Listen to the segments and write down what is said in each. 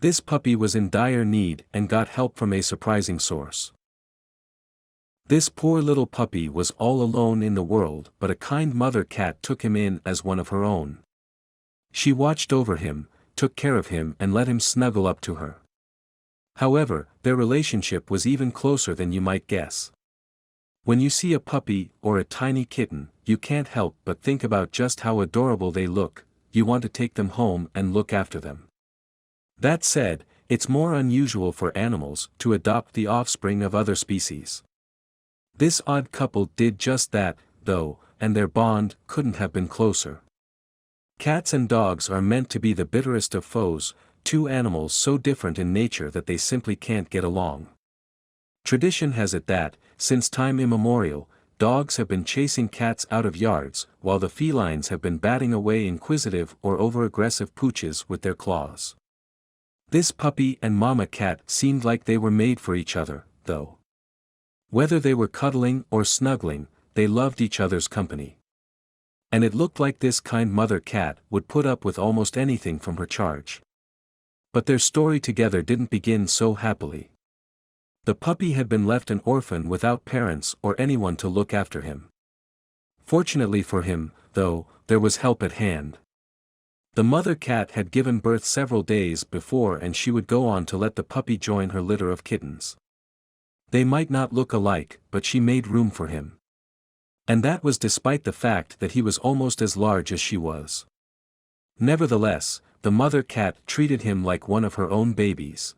This puppy was in dire need and got help from a surprising source. This poor little puppy was all alone in the world, but a kind mother cat took him in as one of her own. She watched over him, took care of him and let him snuggle up to her. However, their relationship was even closer than you might guess. When you see a puppy or a tiny kitten, you can't help but think about just how adorable they look. You want to take them home and look after them. That said, it's more unusual for animals to adopt the offspring of other species. This odd couple did just that, though, and their bond couldn't have been closer. Cats and dogs are meant to be the bitterest of foes, two animals so different in nature that they simply can't get along. Tradition has it that, since time immemorial, dogs have been chasing cats out of yards, while the felines have been batting away inquisitive or over-aggressive pooches with their claws. This puppy and mama cat seemed like they were made for each other, though. Whether they were cuddling or snuggling, they loved each other's company. And it looked like this kind mother cat would put up with almost anything from her charge. But their story together didn't begin so happily. The puppy had been left an orphan without parents or anyone to look after him. Fortunately for him, though, there was help at hand. The mother cat had given birth several days before and she would go on to let the puppy join her litter of kittens. They might not look alike, but she made room for him. And that was despite the fact that he was almost as large as she was. Nevertheless, the mother cat treated him like one of her own babies.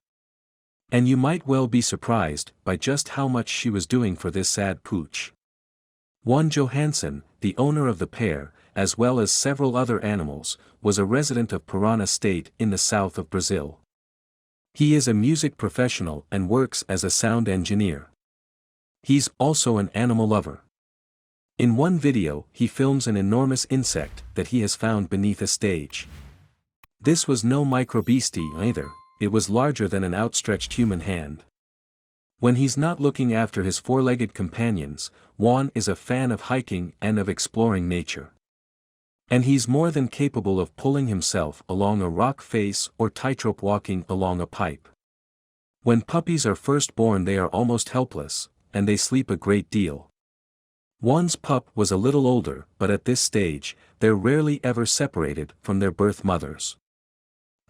And you might well be surprised by just how much she was doing for this sad pooch. Juan Johansson, the owner of the pair, as well as several other animals, was a resident of Parana State in the south of Brazil. He is a music professional and works as a sound engineer. He's also an animal lover. In one video, he films an enormous insect that he has found beneath a stage. This was no microbeastie either, it was larger than an outstretched human hand. When he's not looking after his four-legged companions, Juan is a fan of hiking and of exploring nature. And he's more than capable of pulling himself along a rock face or tightrope walking along a pipe. When puppies are first born they are almost helpless, and they sleep a great deal. Juan's pup was a little older, but at this stage, they're rarely ever separated from their birth mothers.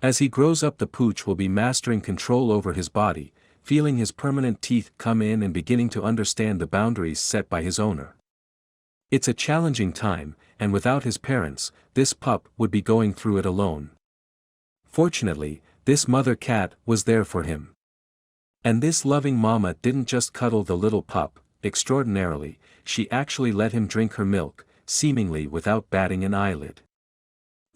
As he grows up the pooch will be mastering control over his body, feeling his permanent teeth come in and beginning to understand the boundaries set by his owner. It's a challenging time, and without his parents, this pup would be going through it alone. Fortunately, this mother cat was there for him. And this loving mama didn't just cuddle the little pup, extraordinarily, she actually let him drink her milk, seemingly without batting an eyelid.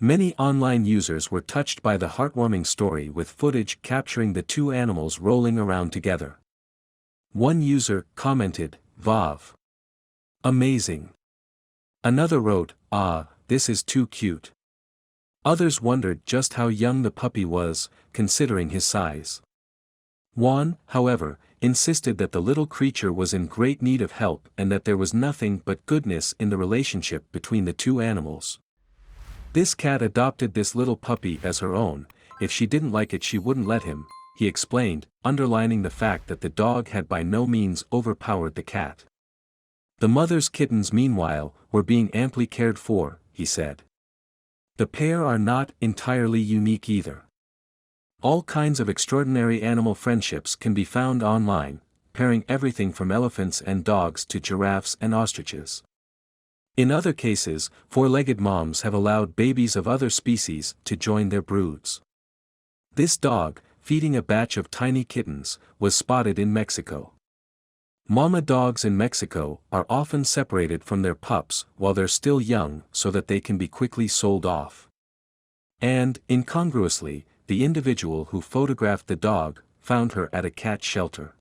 Many online users were touched by the heartwarming story with footage capturing the two animals rolling around together. One user commented, "Vav. Amazing." Another wrote, "Ah, this is too cute." Others wondered just how young the puppy was, considering his size. Juan, however, insisted that the little creature was in great need of help and that there was nothing but goodness in the relationship between the two animals. This cat adopted this little puppy as her own, if she didn't like it she wouldn't let him, he explained, underlining the fact that the dog had by no means overpowered the cat. The mother's kittens meanwhile, were being amply cared for, he said. The pair are not entirely unique either. All kinds of extraordinary animal friendships can be found online, pairing everything from elephants and dogs to giraffes and ostriches. In other cases, four-legged moms have allowed babies of other species to join their broods. This dog, feeding a batch of tiny kittens, was spotted in Mexico. Mama dogs in Mexico are often separated from their pups while they're still young so that they can be quickly sold off. And, incongruously, the individual who photographed the dog found her at a cat shelter.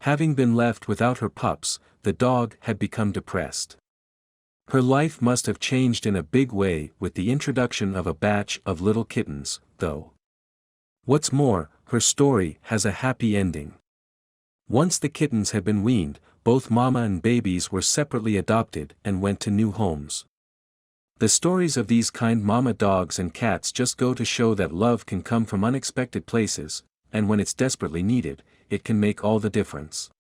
Having been left without her pups, the dog had become depressed. Her life must have changed in a big way with the introduction of a batch of little kittens, though. What's more, her story has a happy ending. Once the kittens had been weaned, both mama and babies were separately adopted and went to new homes. The stories of these kind mama dogs and cats just go to show that love can come from unexpected places, and when it's desperately needed, it can make all the difference.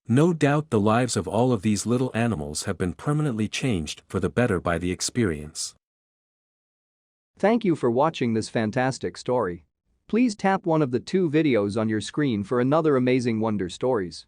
No doubt the lives of all of these little animals have been permanently changed for the better by the experience. Thank you for watching this fantastic story. Please tap one of the two videos on your screen for another amazing wonder stories.